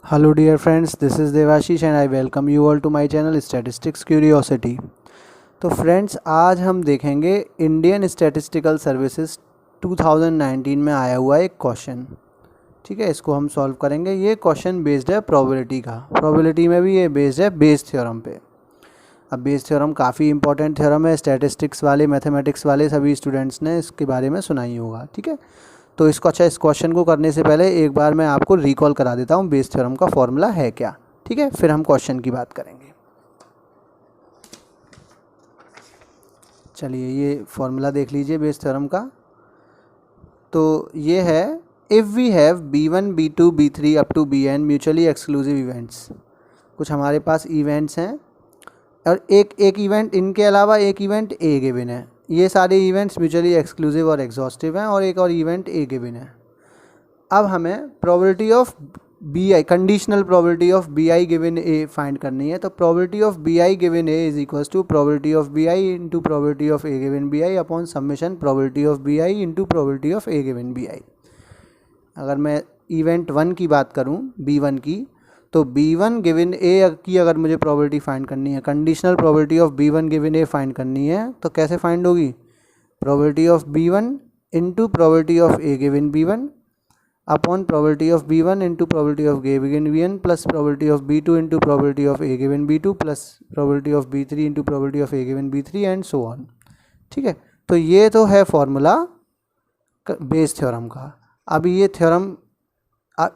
Hello dear friends, this is Devashish and I welcome you all to my channel Statistics Curiosity। तो friends आज हम देखेंगे Indian statistical services 2019 में आया हुआ एक क्वेश्चन। ठीक है, इसको हम सॉल्व करेंगे। ये क्वेश्चन बेस्ड है प्रोबेबिलिटी का। प्रोबेबिलिटी में भी ये बेस्ड है बेस थ्योरम पे। अब बेस थ्योरम काफ़ी इंपॉर्टेंट थ्योरम है, स्टैटिस्टिक्स वाले मैथमेटिक्स वाले सभी स्टूडेंट्स ने इसके बारे में सुना ही होगा। ठीक है, तो इस क्वेश्चन को करने से पहले एक बार मैं आपको रिकॉल करा देता हूँ बेस थ्योरम का फॉर्मूला है क्या। ठीक है, फिर हम क्वेश्चन की बात करेंगे। चलिए ये फॉर्मूला देख लीजिए बेस थ्योरम का। तो ये है, if we have B1 B2 B3 up to Bn mutually exclusive events. कुछ हमारे पास इवेंट्स हैं और एक इवेंट, इनके अलावा एक इवेंट ए गिवन है। ये सारे इवेंट्स म्यूचुअली एक्सक्लूसिव और एग्जॉस्टिव हैं और एक और इवेंट ए गिवन है। अब हमें probability of B I, conditional probability of B I given A find करनी है। तो probability of B I given A is equals to probability of B I into probability of A given B I upon summation probability of B I into probability of A given B I. अगर मैं event 1 की बात करूँ, B1 की, तो B1 given ए की अगर मुझे प्रोबेबिलिटी फाइंड करनी है, conditional probability of B1 given A find करनी है, तो कैसे फाइंड होगी? Probability of B1 into probability of A given B1 upon probability of B1 into probability of A given B1 plus probability of B2 into probability of A given B2 plus probability of B3 into probability of A given B3 and so on. ठीक है, तो ये तो है formula Bayes theorem का। अभी ये theorem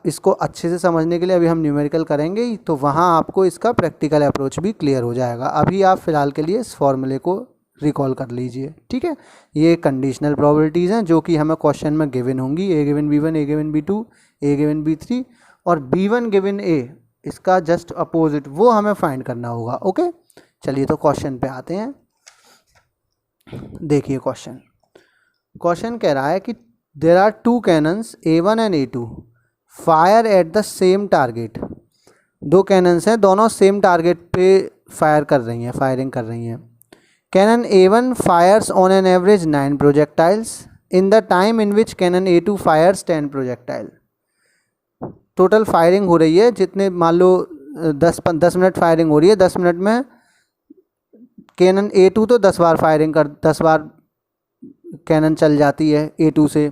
इसको अच्छे से समझने के लिए अभी हम न्यूमेरिकल करेंगे, तो वहाँ आपको इसका प्रैक्टिकल अप्रोच भी क्लियर हो जाएगा। अभी आप फ़िलहाल के लिए इस फॉर्मूले को रिकॉल कर लीजिए। ठीक है, ये कंडीशनल प्रोबेबिलिटीज़ हैं जो कि हमें क्वेश्चन में गिवन होंगी। ए given B1, A given B2, A given B3 और B1 गिवन ए, इसका जस्ट अपोजिट वो हमें फाइंड करना होगा। ओके, चलिए तो क्वेश्चन पे आते हैं। देखिए क्वेश्चन कह रहा है कि there are 2 cannons A1 and A2 fire at the same target. 2 कैनन्स हैं, दोनों सेम टारगेट पे फायरिंग कर रही हैं। Cannon A1 fires on an average 9 projectiles in the time in which cannon A2 fires 10 projectile. Total firing हो रही है, जितने मान लो 10 मिनट फायरिंग हो रही है। 10 मिनट में कैनन A2 तो 10 बार कैनन चल जाती है A2 से,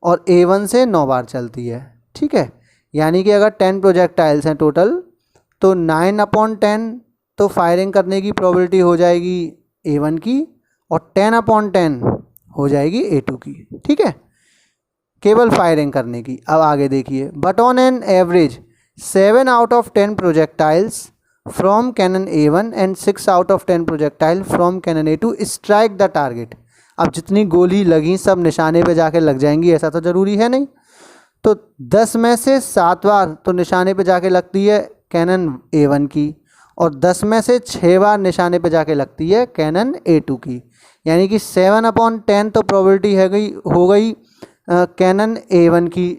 और A1 से 9 बार चलती है। ठीक है, यानी कि अगर 10 प्रोजेक्टाइल्स हैं टोटल, तो 9/10 तो फायरिंग करने की प्रोबेबिलिटी हो जाएगी A1 की और 10/10 हो जाएगी A2 की। ठीक है, केवल फायरिंग करने की। अब आगे देखिए, but on an average 7 out of 10 projectiles from cannon A1 and 6 out of 10 projectile from cannon A2 strike the target. अब जितनी गोली लगी सब निशाने पे जाके लग जाएंगी, ऐसा तो ज़रूरी है नहीं। तो 10 में से 7 बार तो निशाने पे जाके लगती है कैनन A1 की, और 10 में से 6 बार निशाने पे जाके लगती है कैनन A2 की। यानी कि 7/10 तो प्रोबेबिलिटी हो गई कैनन A1 की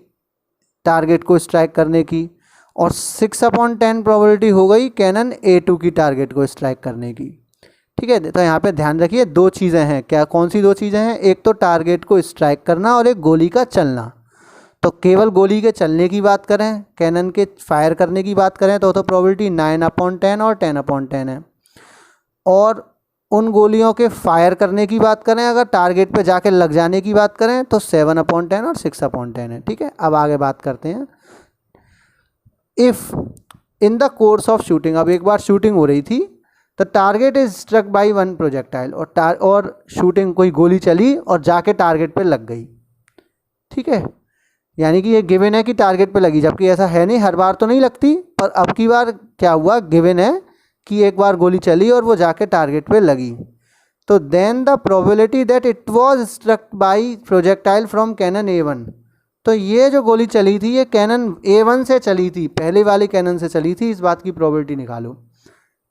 टारगेट को स्ट्राइक करने की, और 6/10 प्रोबेबिलिटी हो गई कैनन A2 की टारगेट को स्ट्राइक करने की। ठीक है, तो यहाँ पे ध्यान रखिए 2 चीज़ें हैं। क्या, कौन सी 2 चीज़ें हैं? एक तो टारगेट को स्ट्राइक करना और एक गोली का चलना। तो केवल गोली के चलने की बात करें, कैनन के फायर करने की बात करें, तो प्रोबेबिलिटी 9/10 और 10/10 है। और उन गोलियों के फायर करने की बात करें, अगर टारगेट पे जाके लग जाने की बात करें, तो 7/10 और 6/10 है। ठीक है, अब आगे बात करते हैं। If in the course of shooting, अब एक बार शूटिंग हो रही थी, the target is struck by 1 projectile, और शूटिंग, कोई गोली चली और जाके टारगेट पे लग गई। ठीक है, यानी कि ये गिवन है कि टारगेट पे लगी, जबकि ऐसा है नहीं, हर बार तो नहीं लगती, पर अब की बार क्या हुआ, गिवन है कि एक बार गोली चली और वो जाके टारगेट पे लगी। तो then the probability that it was struck by projectile from cannon A1, तो ये जो गोली चली थी ये कैनन A1 से चली थी, पहले वाली कैनन से चली थी, इस बात की प्रोबेबिलिटी निकालो।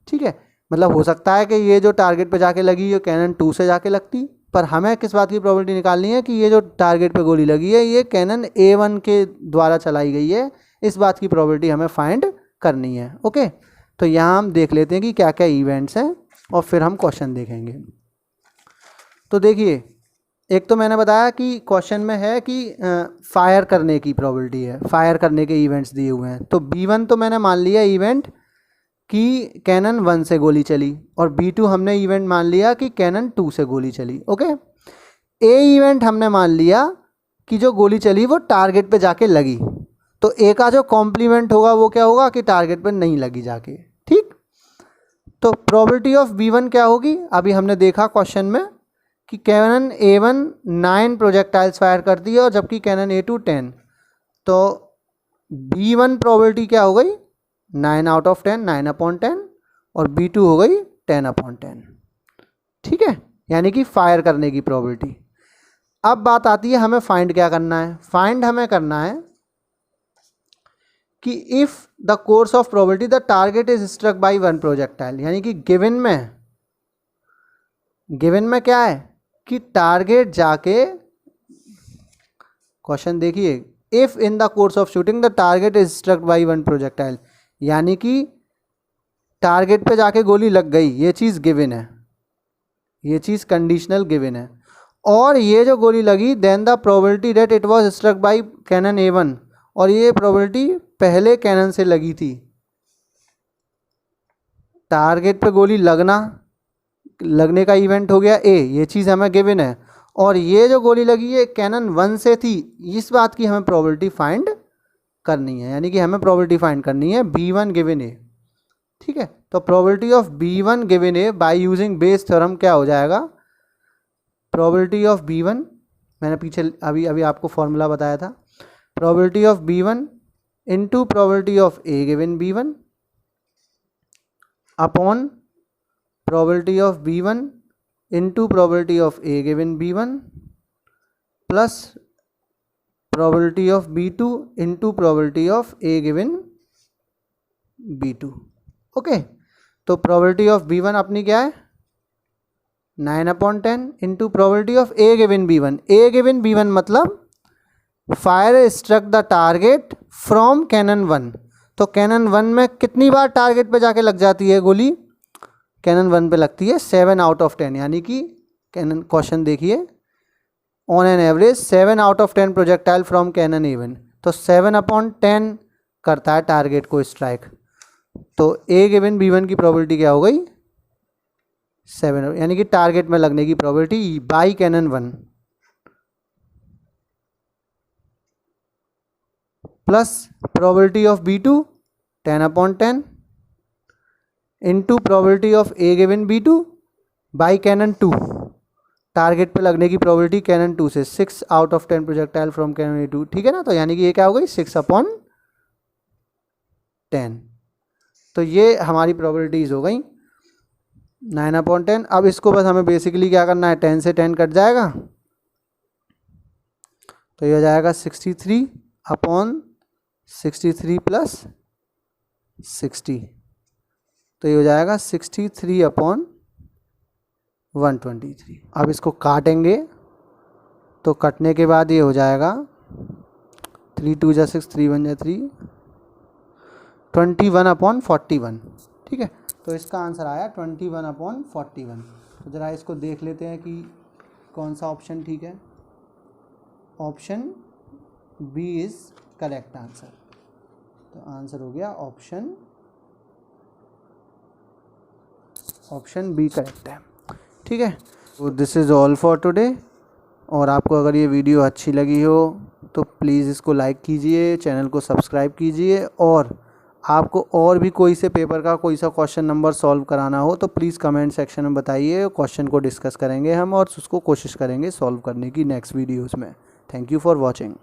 ठीक है, मतलब हो सकता है कि ये जो टारगेट पे जाके लगी ये कैनन 2 से जाके लगती, पर हमें किस बात की प्रोबेबिलिटी निकालनी है कि ये जो टारगेट पे गोली लगी है ये कैनन A1 के द्वारा चलाई गई है, इस बात की प्रोबेबिलिटी हमें फाइंड करनी है। ओके, तो यहाँ हम देख लेते हैं कि क्या क्या इवेंट्स हैं और फिर हम क्वेश्चन देखेंगे। तो देखिए, एक तो मैंने बताया कि क्वेश्चन में है कि फायर करने की प्रोबेबिलिटी है, फायर करने के इवेंट्स दिए हुए हैं। तो B1 तो मैंने मान लिया इवेंट कि कैनन 1 से गोली चली, और B2 हमने इवेंट मान लिया कि कैनन 2 से गोली चली। ओके, ए इवेंट हमने मान लिया कि जो गोली चली वो टारगेट पे जाके लगी, तो ए का जो कॉम्प्लीमेंट होगा वो क्या होगा कि टारगेट पे नहीं लगी जाके। ठीक, तो प्रोबेबिलिटी ऑफ B1 क्या होगी, अभी हमने देखा क्वेश्चन में कि कैनन A1 9 प्रोजेक्टाइल्स फायर करती है और जबकि कैनन A2 10, तो B1 प्रोबेबिलिटी क्या हो गई 9 आउट ऑफ 10, 9/10, और B2 हो गई 10/10। ठीक है, यानी कि फायर करने की प्रोबेबिलिटी। अब बात आती है हमें फाइंड क्या करना है। फाइंड हमें करना है कि if the course of probability the target is struck by 1 projectile, यानी कि गिवन में क्या है कि टारगेट जाके, क्वेश्चन देखिए, if in the course of shooting the target is struck by 1 projectile, यानी कि टारगेट पे जाके गोली लग गई, ये चीज़ गिवन है, ये चीज़ कंडीशनल गिवन है, और ये जो गोली लगी then the probability that it was struck by cannon A1, और ये प्रोबेबिलिटी पहले कैनन से लगी थी। टारगेट पे गोली लगने का इवेंट हो गया ए, ये चीज़ हमें गिवन है, और ये जो गोली लगी है कैनन 1 से थी, इस बात की हमें प्रोबेबिलिटी फाइंड करनी है, यानी कि हमें प्रोबेबिलिटी फाइंड करनी है B1 गिवन ए। ठीक है, तो probability of B1 given A by using Bayes theorem क्या हो जाएगा, प्रोबेबिलिटी ऑफ B1, मैंने पीछे अभी आपको फॉर्मूला बताया था, probability of B1 into probability of A given B1 upon probability of B1 into probability of A given B1 plus probability of B2 into probability of A given B2। Okay, तो probability of B1 अपनी क्या है 9/10 into probability of A given B1। A given B1 मतलब fire struck the target from cannon 1, तो cannon 1 में कितनी बार target पे जाके लग जाती है गोली, कैनन 1 पे लगती है 7 आउट ऑफ 10, यानी कि कैनन, क्वेश्चन देखिए, on an average 7 out of 10 projectile from cannon A1, तो 7/10 करता है टारगेट को स्ट्राइक, तो ए गिवन B1 की प्रोबेबिलिटी क्या हो गई 7, यानी कि टारगेट में लगने की probability by cannon 1 plus probability of B2 10/10 into probability of A given B2 by cannon 2, target पे लगने की प्रोबेबिलिटी कैनन 2 से 6 out of 10 projectile from cannon A2। ठीक है ना, तो यानी कि ये क्या हो गई 6/10, तो ये हमारी प्रोबेबिलिटीज़ हो गई 9/10। अब इसको बस हमें बेसिकली क्या करना है, 10 से 10 कट जाएगा, तो ये हो जाएगा 63/63 प्लस 60, तो ये हो जाएगा 63/123। अब इसको काटेंगे, तो कटने के बाद ये हो जाएगा 3 2 जा 6, 3 1 जा 3, 21/41। ठीक है, तो इसका आंसर आया 21/41। तो ज़रा इसको देख लेते हैं कि कौन सा ऑप्शन ठीक है। Option B is correct answer, तो आंसर हो गया ऑप्शन बी करेक्ट है। ठीक है, तो this is all for today, और आपको अगर ये वीडियो अच्छी लगी हो तो प्लीज़ इसको लाइक कीजिए, चैनल को सब्सक्राइब कीजिए, और आपको और भी कोई से पेपर का कोई सा क्वेश्चन नंबर सॉल्व कराना हो तो प्लीज़ कमेंट सेक्शन में बताइए, क्वेश्चन को डिस्कस करेंगे हम और उसको कोशिश करेंगे सॉल्व करने की नेक्स्ट वीडियोज़ में। Thank you for watching.